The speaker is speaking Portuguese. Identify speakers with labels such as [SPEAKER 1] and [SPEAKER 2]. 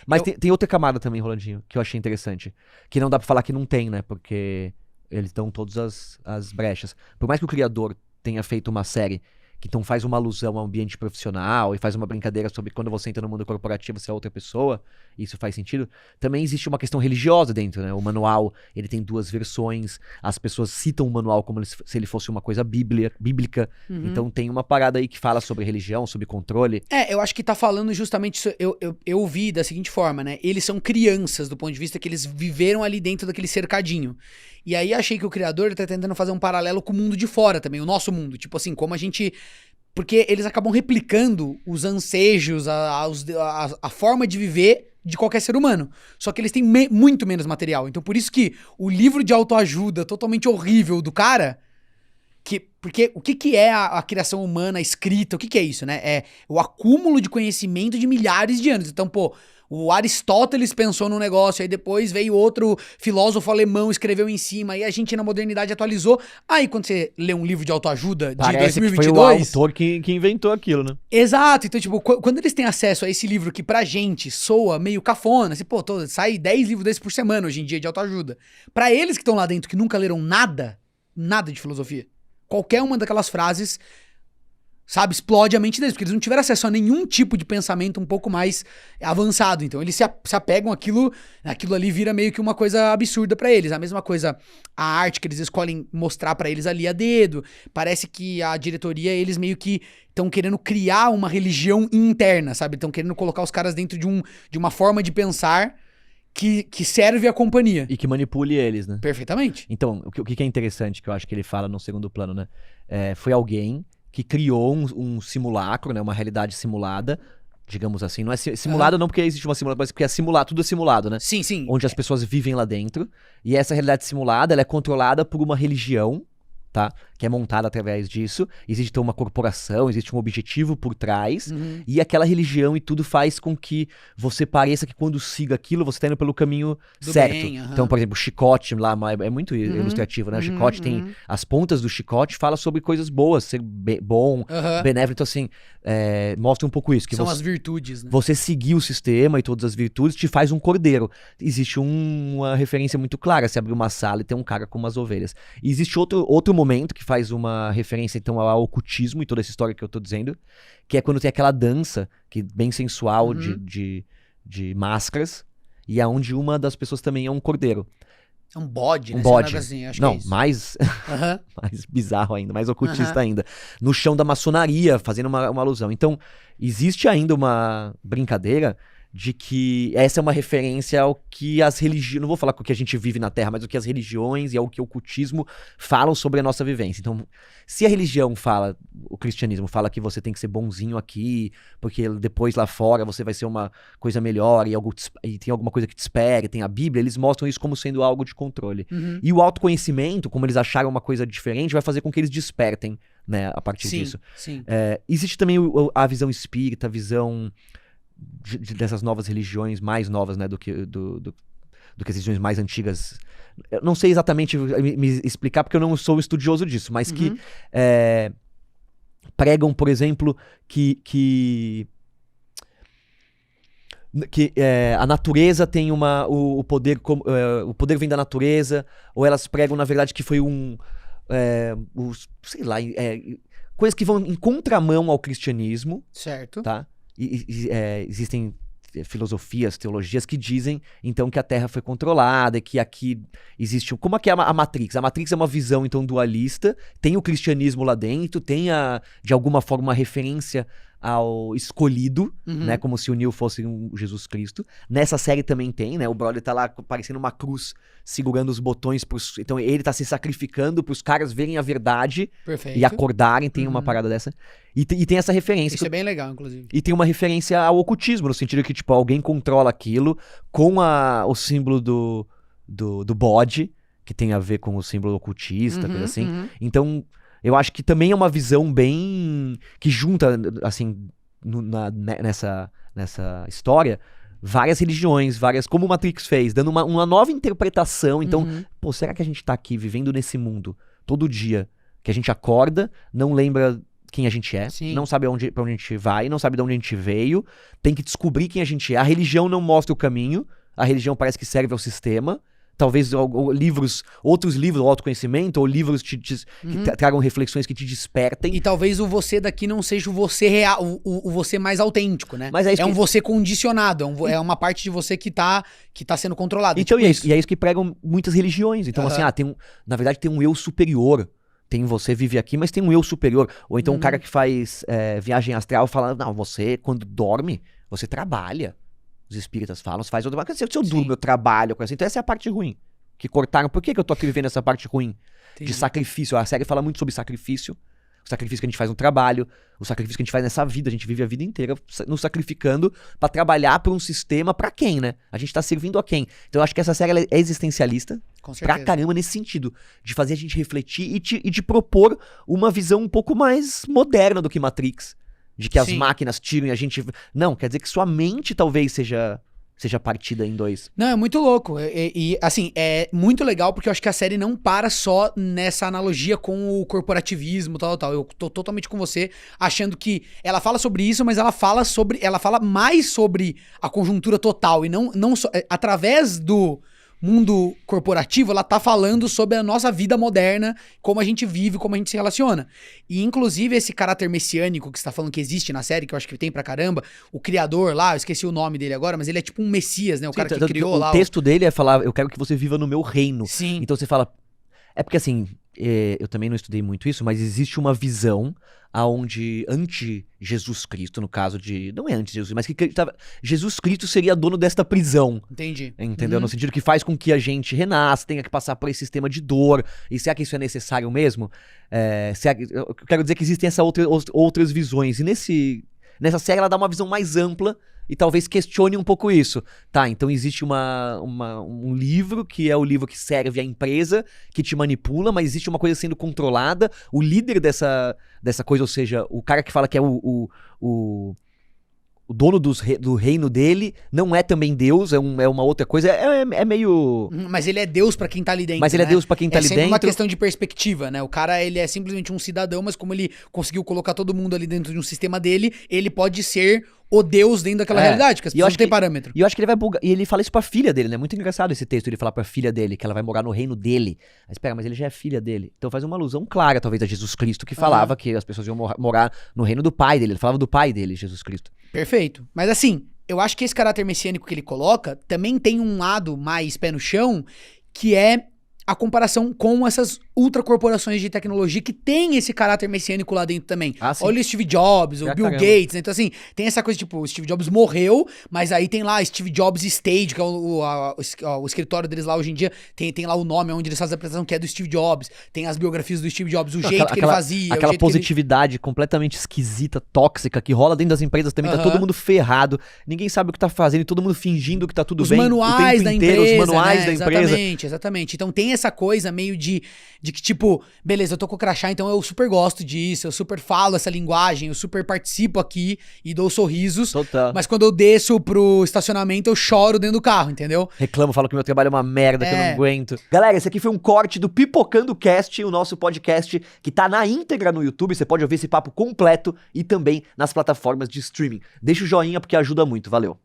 [SPEAKER 1] Mas tem outra camada também, Rolandinho, que eu achei interessante. Que não dá pra falar que não tem, né? Porque eles dão todas as brechas. Por mais que o criador tenha feito uma série que então faz uma alusão ao ambiente profissional e faz uma brincadeira sobre quando você entra no mundo corporativo você é outra pessoa, isso faz sentido. Também existe uma questão religiosa dentro, né? O manual, ele tem 2 versões, as pessoas citam o manual como se ele fosse uma coisa bíblica. Então tem uma parada aí que fala sobre religião, sobre controle.
[SPEAKER 2] Eu acho que tá falando justamente isso. Eu ouvi da seguinte forma, né? Eles são crianças do ponto de vista que eles viveram ali dentro daquele cercadinho. E aí achei que o criador tá tentando fazer um paralelo com o mundo de fora também, o nosso mundo. Tipo assim, como a gente... Porque eles acabam replicando os ansejos, a forma de viver de qualquer ser humano. Só que eles têm muito menos material. Então por isso que o livro de autoajuda totalmente horrível do cara... Porque o que é a criação humana, a escrita, o que é isso, né? É o acúmulo de conhecimento de milhares de anos. Então, pô, o Aristóteles pensou num negócio, aí depois veio outro filósofo alemão, escreveu em cima, aí a gente na modernidade atualizou. Aí quando você lê um livro de autoajuda de
[SPEAKER 1] Parece
[SPEAKER 2] 2022...
[SPEAKER 1] que foi o autor que inventou aquilo, né?
[SPEAKER 2] Exato, então tipo, quando eles têm acesso a esse livro que pra gente soa meio cafona, assim, pô, sai 10 livros desses por semana hoje em dia de autoajuda. Pra eles que estão lá dentro, que nunca leram nada de filosofia, qualquer uma daquelas frases, sabe, explode a mente deles, porque eles não tiveram acesso a nenhum tipo de pensamento um pouco mais avançado. Então eles se apegam aquilo ali vira meio que uma coisa absurda pra eles. A mesma coisa, a arte que eles escolhem mostrar pra eles ali a dedo. Parece que a diretoria, eles meio que estão querendo criar uma religião interna, sabe? Estão querendo colocar os caras dentro de uma forma de pensar que serve à companhia.
[SPEAKER 1] E que manipule eles, né?
[SPEAKER 2] Perfeitamente.
[SPEAKER 1] Então, o que é interessante, que eu acho que ele fala no segundo plano, né? Foi alguém que criou um simulacro, né? Uma realidade simulada, digamos assim. Não é simulada não porque existe uma simulação, mas porque tudo é simulado, né?
[SPEAKER 2] Sim, sim.
[SPEAKER 1] Onde as pessoas vivem lá dentro. E essa realidade simulada, ela é controlada por uma religião, tá? Que é montada através disso. Existe então uma corporação, existe um objetivo por trás. E aquela religião e tudo faz com que você pareça que quando siga aquilo, você tá indo pelo caminho certo.
[SPEAKER 2] Bem,
[SPEAKER 1] Então, por exemplo, o chicote lá é muito ilustrativo, né? O chicote tem as pontas do chicote, fala sobre coisas boas, ser bom, benéfico. Então, assim, mostra um pouco isso. Que
[SPEAKER 2] são as virtudes, né?
[SPEAKER 1] Você seguir o sistema e todas as virtudes te faz um cordeiro. Existe uma referência muito clara. Você abrir uma sala e tem um cara com umas ovelhas. E existe outro momento que faz uma referência, então, ao ocultismo e toda essa história que eu tô dizendo, que é quando tem aquela dança, que bem sensual, de máscaras, e aonde uma das pessoas também é um cordeiro.
[SPEAKER 2] É um bode, né?
[SPEAKER 1] Um bode.
[SPEAKER 2] Assim, acho
[SPEAKER 1] não,
[SPEAKER 2] que é isso.
[SPEAKER 1] mais bizarro ainda, mais ocultista ainda. No chão da maçonaria, fazendo uma alusão. Então, existe ainda uma brincadeira de que essa é uma referência ao que as religiões... Não vou falar com o que a gente vive na Terra, mas o que as religiões e ao que o ocultismo falam sobre a nossa vivência. Então, se a religião fala, o cristianismo fala que você tem que ser bonzinho aqui, porque depois lá fora você vai ser uma coisa melhor e tem alguma coisa que te espere, tem a Bíblia, eles mostram isso como sendo algo de controle. E o autoconhecimento, como eles acharam uma coisa diferente, vai fazer com que eles despertem, né, a partir disso.
[SPEAKER 2] Sim.
[SPEAKER 1] Existe também a visão espírita, a visão... dessas novas religiões, mais novas, né, do que as religiões mais antigas. Eu não sei exatamente me explicar, porque eu não sou estudioso disso, mas que pregam, por exemplo, que a natureza tem o poder, o poder vem da natureza, ou elas pregam, na verdade, que foi sei lá, coisas que vão em contramão ao cristianismo.
[SPEAKER 2] Certo.
[SPEAKER 1] Tá? Existem filosofias, teologias que dizem, então, que a Terra foi controlada, que aqui existe... Como é que é a Matrix? A Matrix é uma visão, então, dualista, tem o cristianismo lá dentro, tem, de alguma forma, uma referência ao escolhido, né? Como se o Neo fosse um Jesus Cristo. Nessa série também tem, né? O brother tá lá parecendo uma cruz, segurando os botões então ele tá se sacrificando pros caras verem a verdade.
[SPEAKER 2] Perfeito.
[SPEAKER 1] E acordarem, tem uma parada dessa. E tem essa referência.
[SPEAKER 2] Isso é bem legal, inclusive.
[SPEAKER 1] E tem uma referência ao ocultismo, no sentido que, tipo, alguém controla aquilo com o símbolo do bode, que tem a ver com o símbolo ocultista, coisa assim. Então, eu acho que também é uma visão bem... que junta, assim, nessa história, várias religiões, como o Matrix fez, dando uma nova interpretação. Então, pô, será que a gente tá aqui vivendo nesse mundo todo dia, que a gente acorda, não lembra quem a gente é,
[SPEAKER 2] Sim.
[SPEAKER 1] não sabe pra onde a gente vai, não sabe de onde a gente veio, tem que descobrir quem a gente é. A religião não mostra o caminho, a religião parece que serve ao sistema. Talvez outros livros, o autoconhecimento, ou livros que tragam reflexões que te despertem.
[SPEAKER 2] E talvez o você daqui não seja o você real, o você mais autêntico, né?
[SPEAKER 1] Mas é
[SPEAKER 2] um você condicionado, é uma parte de você que tá sendo controlado.
[SPEAKER 1] Então, e é isso que pregam muitas religiões. Então, assim, na verdade tem um eu superior. Tem você vive aqui, mas tem um eu superior. Ou então um cara que faz viagem astral fala, não, você quando dorme, você trabalha. Os espíritas falam, faz outra coisa. Se eu durmo, eu trabalho, coisa assim. Então essa é a parte ruim. Que cortaram. Por que eu tô aqui vivendo essa parte ruim?
[SPEAKER 2] Entendi.
[SPEAKER 1] De sacrifício. A série fala muito sobre sacrifício. O sacrifício que a gente faz no trabalho. O sacrifício que a gente faz nessa vida. A gente vive a vida inteira nos sacrificando pra trabalhar pra um sistema. Pra quem, né? A gente tá servindo a quem? Então eu acho que essa série ela é existencialista.
[SPEAKER 2] Com certeza.
[SPEAKER 1] Pra caramba nesse sentido. De fazer a gente refletir e de propor uma visão um pouco mais moderna do que Matrix. De que as máquinas tiram e a gente... Não, quer dizer que sua mente talvez seja partida em dois.
[SPEAKER 2] Não, é muito louco. E, assim, é muito legal porque eu acho que a série não para só nessa analogia com o corporativismo, tal. Eu tô totalmente com você, achando que ela fala sobre isso, mas ela fala mais sobre a conjuntura total e não só... Através do mundo corporativo, ela tá falando sobre a nossa vida moderna, como a gente vive, como a gente se relaciona. E, inclusive, esse caráter messiânico que você tá falando que existe na série, que eu acho que tem pra caramba, o criador lá, eu esqueci o nome dele agora, mas ele é tipo um messias, né? O cara que criou lá...
[SPEAKER 1] O texto dele é falar, eu quero que você viva no meu reino.
[SPEAKER 2] Sim.
[SPEAKER 1] Então você fala... É porque assim, eu também não estudei muito isso, mas existe uma visão aonde anti-Jesus Cristo, no caso de... Não é anti-Jesus, mas que Jesus Cristo seria dono desta prisão.
[SPEAKER 2] Entendi.
[SPEAKER 1] Entendeu? No sentido que faz com que a gente renasça, tenha que passar por esse sistema de dor. E será que isso é necessário mesmo? Eu quero dizer que existem outras visões. E nessa série ela dá uma visão mais ampla e talvez questione um pouco isso. Tá, então existe um livro que é o livro que serve à empresa, que te manipula, mas existe uma coisa sendo controlada. O líder dessa coisa, ou seja, o cara que fala que é o dono do reino dele, não é também Deus, é uma outra coisa. É meio...
[SPEAKER 2] Mas ele é Deus pra quem tá ali dentro,
[SPEAKER 1] Mas ele é Deus pra quem tá ali dentro.
[SPEAKER 2] É sempre uma questão de perspectiva, né? O cara, ele é simplesmente um cidadão, mas como ele conseguiu colocar todo mundo ali dentro de um sistema dele, ele pode ser o Deus dentro daquela realidade, que as pessoas não têm parâmetro.
[SPEAKER 1] E eu acho que ele vai bugar. E ele fala isso pra filha dele, né? Muito engraçado esse texto, ele falar pra filha dele, que ela vai morar no reino dele. Mas espera, mas ele já é filha dele. Então faz uma alusão clara, talvez, a Jesus Cristo, que falava que as pessoas iam morar no reino do pai dele. Ele falava do pai dele, Jesus Cristo.
[SPEAKER 2] Perfeito. Mas assim, eu acho que esse caráter messiânico que ele coloca também tem um lado mais pé no chão, que é a comparação com essas ultracorporações de tecnologia que tem esse caráter messiânico lá dentro também. Olha o Steve Jobs, o Bill Gates, né? Então assim, tem essa coisa tipo, o Steve Jobs morreu, mas aí tem lá Steve Jobs Stage, que é o escritório deles lá hoje em dia, tem lá o nome onde eles fazem a apresentação, que é do Steve Jobs, tem as biografias do Steve Jobs, o jeito que ele fazia.
[SPEAKER 1] Aquela positividade completamente esquisita, tóxica, que rola dentro das empresas também, tá todo mundo ferrado, ninguém sabe o que tá fazendo e todo mundo fingindo que tá tudo bem.
[SPEAKER 2] Os manuais da empresa,
[SPEAKER 1] os manuais da empresa.
[SPEAKER 2] Exatamente. Então tem essa coisa meio de que, tipo, beleza, eu tô com o crachá, então eu super gosto disso, eu super falo essa linguagem, eu super participo aqui e dou sorrisos.
[SPEAKER 1] Total.
[SPEAKER 2] Mas quando eu desço pro estacionamento, eu choro dentro do carro, entendeu?
[SPEAKER 1] Reclamo, falo que meu trabalho é uma merda, que eu não aguento. Galera, esse aqui foi um corte do Pipocando Cast, o nosso podcast que tá na íntegra no YouTube, você pode ouvir esse papo completo e também nas plataformas de streaming. Deixa o joinha porque ajuda muito, valeu.